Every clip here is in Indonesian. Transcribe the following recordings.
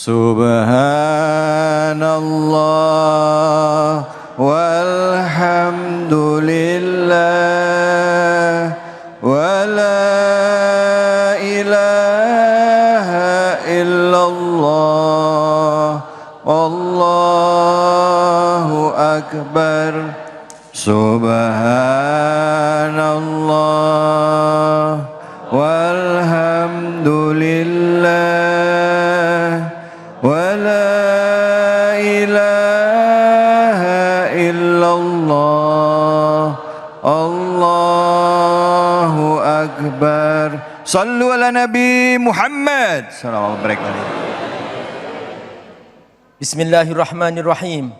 Subhanallah walhamdulillah wa la ilaha illallah wallahu akbar. Subhanallah walhamdulillah wa la ilaha illallah Allahu akbar. Sallu ala Nabi Muhammad sallallahu alaihi wasallam. Bismillahirrahmanirrahim.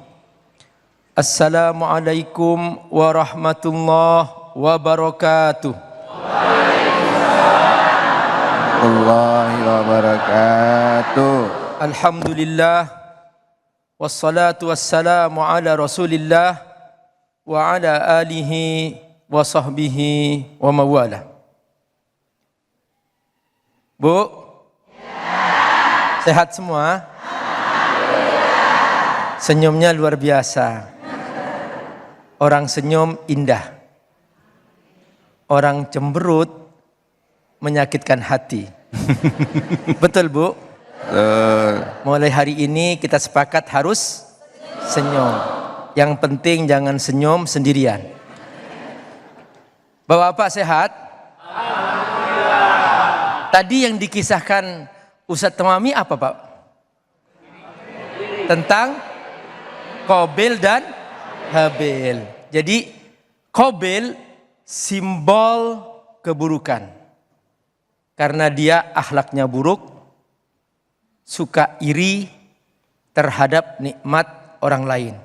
Assalamualaikum warahmatullahi wabarakatuh. Warahmatullahi wabarakatuh. Alhamdulillah wassalatu wassalamu ala Rasulillah wa ala alihi wa sahbihi wa mawala. Bu, sehat semua? Senyumnya luar biasa. Orang senyum indah. Orang cemberut menyakitkan hati. Betul, Bu? Mulai hari ini kita sepakat harus senyum. Yang penting jangan senyum sendirian. Bapak-bapak sehat? Alhamdulillah. Tadi yang dikisahkan Ustadz Tamami apa, Pak? Tentang Qabil dan Habil. Jadi Qabil simbol keburukan. Karena dia akhlaknya buruk, suka iri terhadap nikmat orang lain.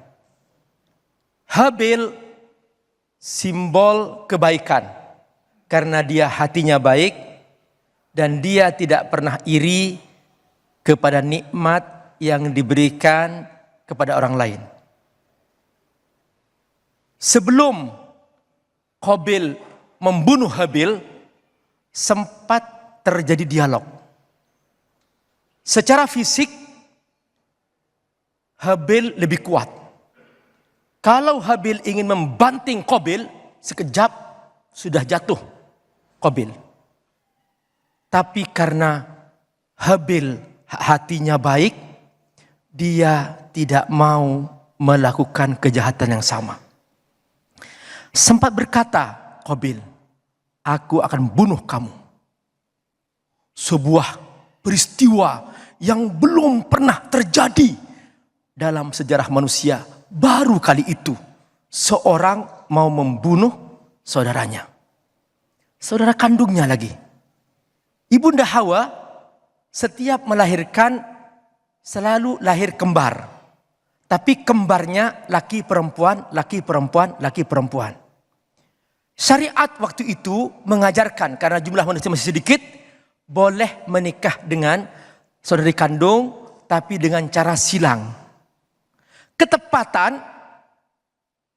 Habil simbol kebaikan. Karena dia hatinya baik dan dia tidak pernah iri kepada nikmat yang diberikan kepada orang lain. Sebelum Qabil membunuh Habil, sempat terjadi dialog. Secara fisik, Habil lebih kuat. Kalau Habil ingin membanting Qabil, sekejap sudah jatuh Qabil. Tapi karena Habil hatinya baik, dia tidak mau melakukan kejahatan yang sama. Sempat berkata Qabil, aku akan bunuh kamu. Sebuah peristiwa yang belum pernah terjadi dalam sejarah manusia. Baru kali itu seorang mau membunuh saudaranya. Saudara kandungnya lagi. Ibunda Hawa setiap melahirkan selalu lahir kembar. Tapi kembarnya laki perempuan, laki perempuan, laki perempuan. Syariat waktu itu mengajarkan karena jumlah manusia masih sedikit, boleh menikah dengan saudari kandung tapi dengan cara silang. Ketepatan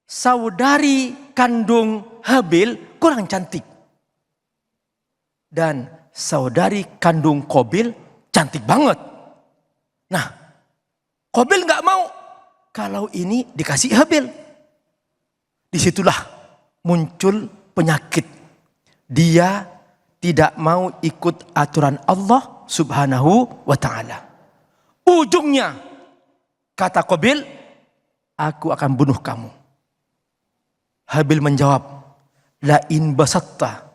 saudari kandung Habil kurang cantik. Dan saudari kandung Qabil cantik banget. Nah, Qabil nggak mau kalau ini dikasih Habil. Disitulah muncul penyakit. Dia tidak mau ikut aturan Allah Subhanahu wa ta'ala. Ujungnya kata Qabil, aku akan bunuh kamu. Habil menjawab, la in basatta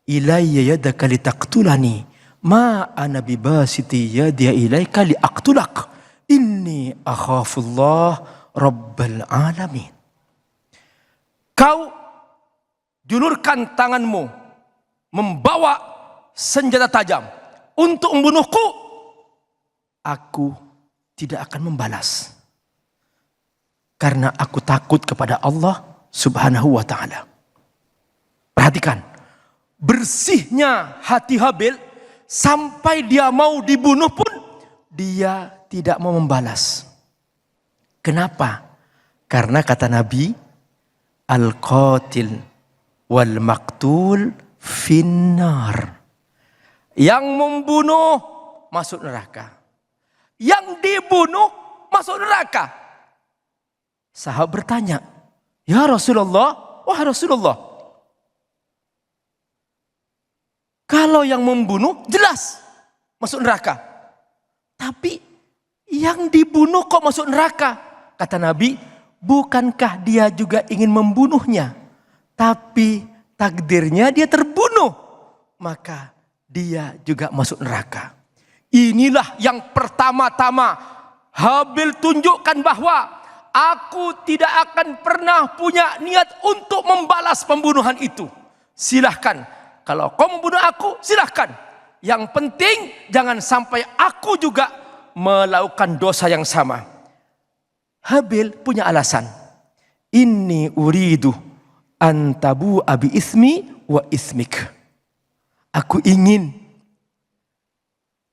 ilayya yadaka litaqtulani ma ana bibasiti yadiya ilayka liaqtulak inni akhafullah rabbal alamin. Kau julurkan tanganmu membawa senjata tajam untuk membunuhku, aku tidak akan membalas. Karena aku takut kepada Allah Subhanahu wa ta'ala. Perhatikan, bersihnya hati Habil sampai dia mau dibunuh pun dia tidak mau membalas. Kenapa? Karena kata Nabi, al-qatil wal maktul finnar. Yang membunuh masuk neraka. yang dibunuh masuk neraka. Sahabat bertanya, ya Rasulullah, wahai Rasulullah, kalau yang membunuh jelas masuk neraka, tapi yang dibunuh kok masuk neraka? Kata Nabi, bukankah dia juga ingin membunuhnya, tapi takdirnya dia terbunuh, maka dia juga masuk neraka. Inilah yang pertama-tama Habil tunjukkan bahwa aku tidak akan pernah punya niat untuk membalas pembunuhan itu. Silahkan, kalau kau membunuh aku, silahkan. Yang penting jangan sampai aku juga melakukan dosa yang sama. Habil punya alasan. Inni uridu antabu abi ismi wa ismik. Aku ingin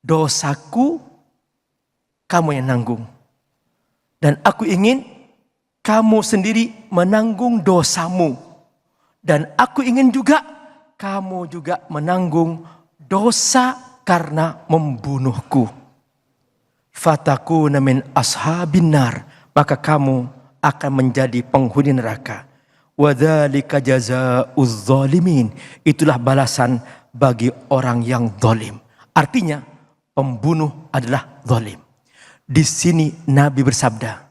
dosaku kamu yang nanggung. Dan aku ingin kamu sendiri menanggung dosamu. Dan aku ingin juga kamu juga menanggung dosa karena membunuhku. Fatakuna min ashabin nar, maka kamu akan menjadi penghuni neraka. Wadzalika jazaa'uz zalimin, itulah balasan bagi orang yang zalim. Artinya pembunuh adalah zalim. Di sini Nabi bersabda,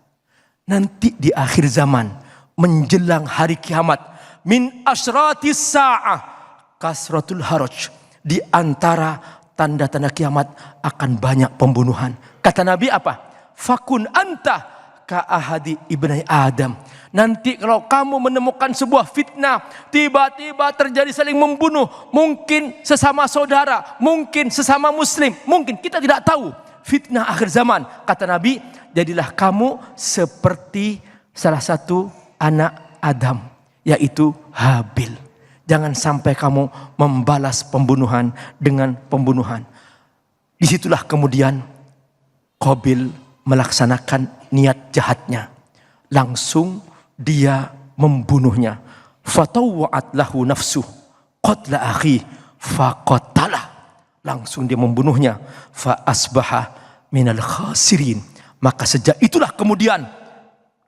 nanti di akhir zaman menjelang hari kiamat, min asyratis sa'ah kasratul haraj, di antara tanda-tanda kiamat akan banyak pembunuhan. Kata Nabi apa? Fakun anta ka ahadi ibni Adam. Nanti kalau kamu menemukan sebuah fitnah, tiba-tiba terjadi saling membunuh, mungkin sesama saudara, mungkin sesama muslim, mungkin kita tidak tahu. Fitnah akhir zaman, kata Nabi, jadilah kamu seperti salah satu anak Adam, yaitu Habil. Jangan sampai kamu membalas pembunuhan dengan pembunuhan. Disitulah kemudian Qabil melaksanakan niat jahatnya. Langsung dia membunuhnya. Fatawwa'at lahu nafsuh qatla akhi faqatalah. Langsung dia membunuhnya. Fa asbaha minal khasirin. Maka sejak itulah kemudian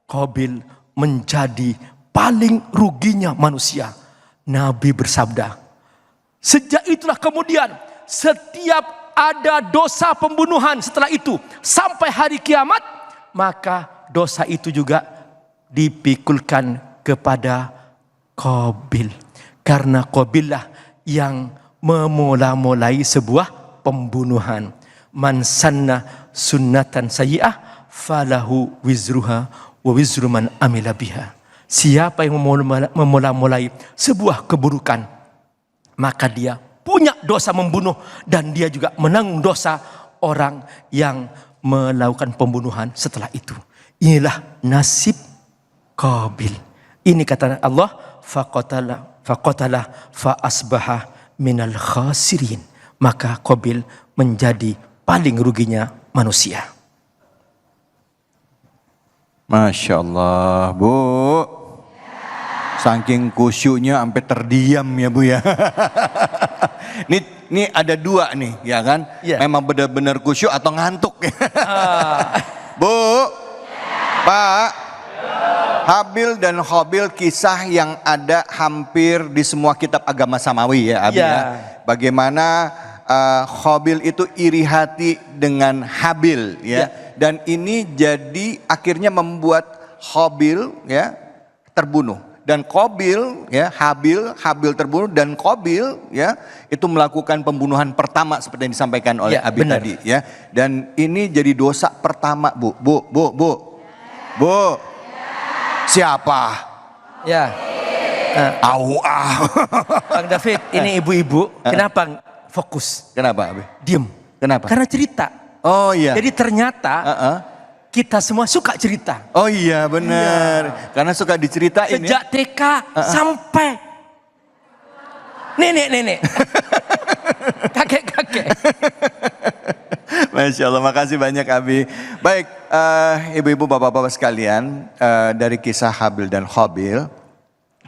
Qabil menjadi paling ruginya manusia. Nabi bersabda, sejak itulah kemudian setiap ada dosa pembunuhan setelah itu sampai hari kiamat, maka dosa itu juga dipikulkan kepada Qabil. Karena Qabil lah yang memulai sebuah pembunuhan. Man sanna sunnatan sayyi'ah falahu wizruha wa wizru man amila biha. Siapa yang memulai sebuah keburukan, maka dia punya dosa membunuh dan dia juga menanggung dosa orang yang melakukan pembunuhan setelah itu. Inilah nasib Qabil. Ini kata Allah, faqatala fa asbaha minal khasirin. Maka Qabil menjadi paling ruginya manusia. Masya Allah, Bu. Saking kusyuknya sampai terdiam ya Bu ya. Ini ada dua nih ya kan. Ya. Memang benar-benar kusyuk atau ngantuk ya. Bu, Pak, Habil dan Qabil kisah yang ada hampir di semua kitab agama samawi ya Abi ya. Bagaimana Qabil itu iri hati dengan Habil ya. Dan ini jadi akhirnya membuat Qabil ya terbunuh. Dan Qabil ya, Habil terbunuh dan Qabil ya itu melakukan pembunuhan pertama seperti yang disampaikan oleh Abi benar. Tadi ya. Dan ini jadi dosa pertama, Bu. Siapa? Ya. Bang David, ini ibu-ibu, kenapa fokus? Kenapa, Abi? Diem. Kenapa? Karena cerita. Oh iya. Jadi ternyata kita semua suka cerita. Oh iya benar. Iya. Karena suka diceritain. Sejak TK sampai nenek-nenek. Kakek-kakek. Masya Allah, makasih banyak Abi. Baik, ibu-ibu, bapak-bapak sekalian, dari kisah Habil dan Qabil,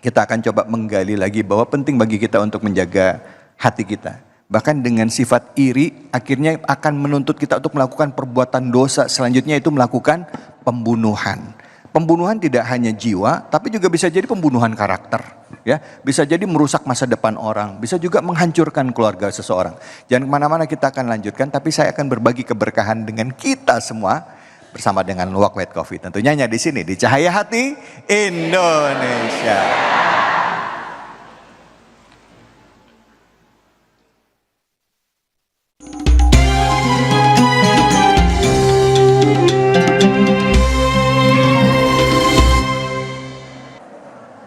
kita akan coba menggali lagi bahwa penting bagi kita untuk menjaga hati kita. Bahkan dengan sifat iri akhirnya akan menuntut kita untuk melakukan perbuatan dosa. Selanjutnya itu melakukan pembunuhan. Pembunuhan tidak hanya jiwa, tapi juga bisa jadi pembunuhan karakter. Ya, bisa jadi merusak masa depan orang, bisa juga menghancurkan keluarga seseorang. Jangan kemana-mana, kita akan lanjutkan, tapi saya akan berbagi keberkahan dengan kita semua bersama dengan Luwak White Coffee. Tentunya hanya di sini, di Cahaya Hati Indonesia.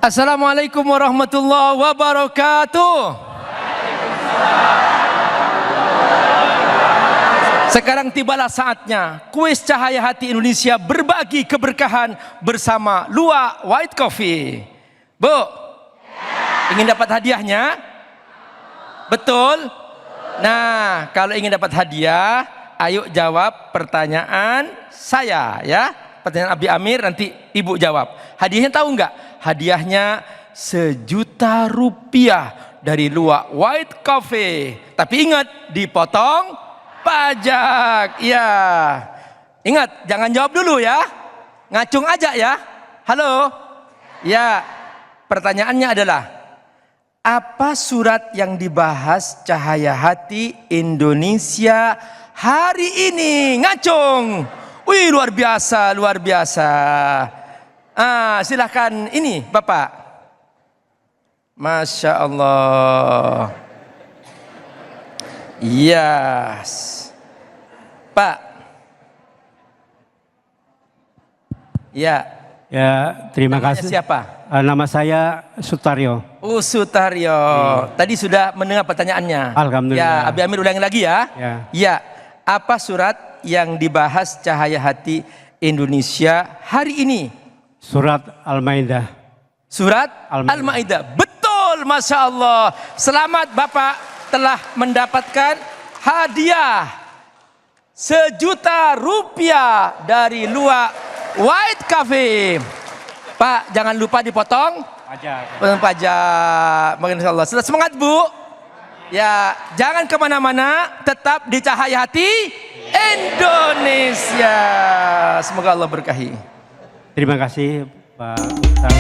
Assalamualaikum warahmatullahi wabarakatuh. Sekarang tibalah saatnya kuis Cahaya Hati Indonesia berbagi keberkahan bersama Luwak White Coffee. Bu, ingin dapat hadiahnya? Betul? Nah, kalau ingin dapat hadiah, ayo jawab pertanyaan saya ya. Pertanyaan Abi Amir, nanti ibu jawab. Hadiahnya tahu nggak? Hadiahnya Rp1.000.000 dari Luwak White Coffee. Tapi ingat, dipotong pajak. Ya, ingat, jangan jawab dulu ya. Ngacung aja ya. Halo. Ya, pertanyaannya adalah, apa surat yang dibahas Cahaya Hati Indonesia hari ini? Ngacung. Wih, luar biasa, luar biasa. Silahkan ini Bapak. Masya Allah. Yes. Pak. Ya. Ya, terima Namanya kasih. siapa? Nama saya Sutaryo. Sutaryo. Tadi sudah mendengar pertanyaannya. Alhamdulillah. Ya, Abi Amir ulangi lagi ya. Ya. Ya. Apa surat yang dibahas Cahaya Hati Indonesia hari ini? Surat Al-Maidah. Surat Al-Maidah. Al-Maidah. Betul, Masya Allah. Selamat Bapak telah mendapatkan hadiah Rp1.000.000 dari Luwak White Coffee. Pak, jangan lupa dipotong pajak. Masya Allah. Sudah semangat Bu? Ya, jangan kemana-mana, tetap di Cahaya Hati Indonesia. Semoga Allah berkahi. Terima kasih Pak Ustaz.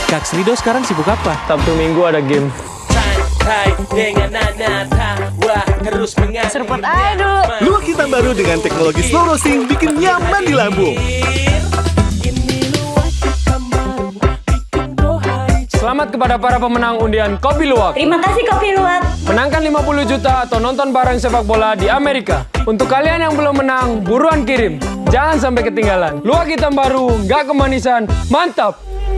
Kak Srido sekarang sibuk apa? Sabtu Minggu ada game. Seruput aja dulu. Luwak hitam baru dengan teknologi slow roasting bikin nyaman di lambung. Selamat kepada para pemenang undian Kopi Luwak. Terima kasih Kopi Luwak. Menangkan 50 juta atau nonton bareng sepak bola di Amerika. Untuk kalian yang belum menang, buruan kirim. Jangan sampai ketinggalan. Luwak hitam baru, nggak kemanisan, mantap.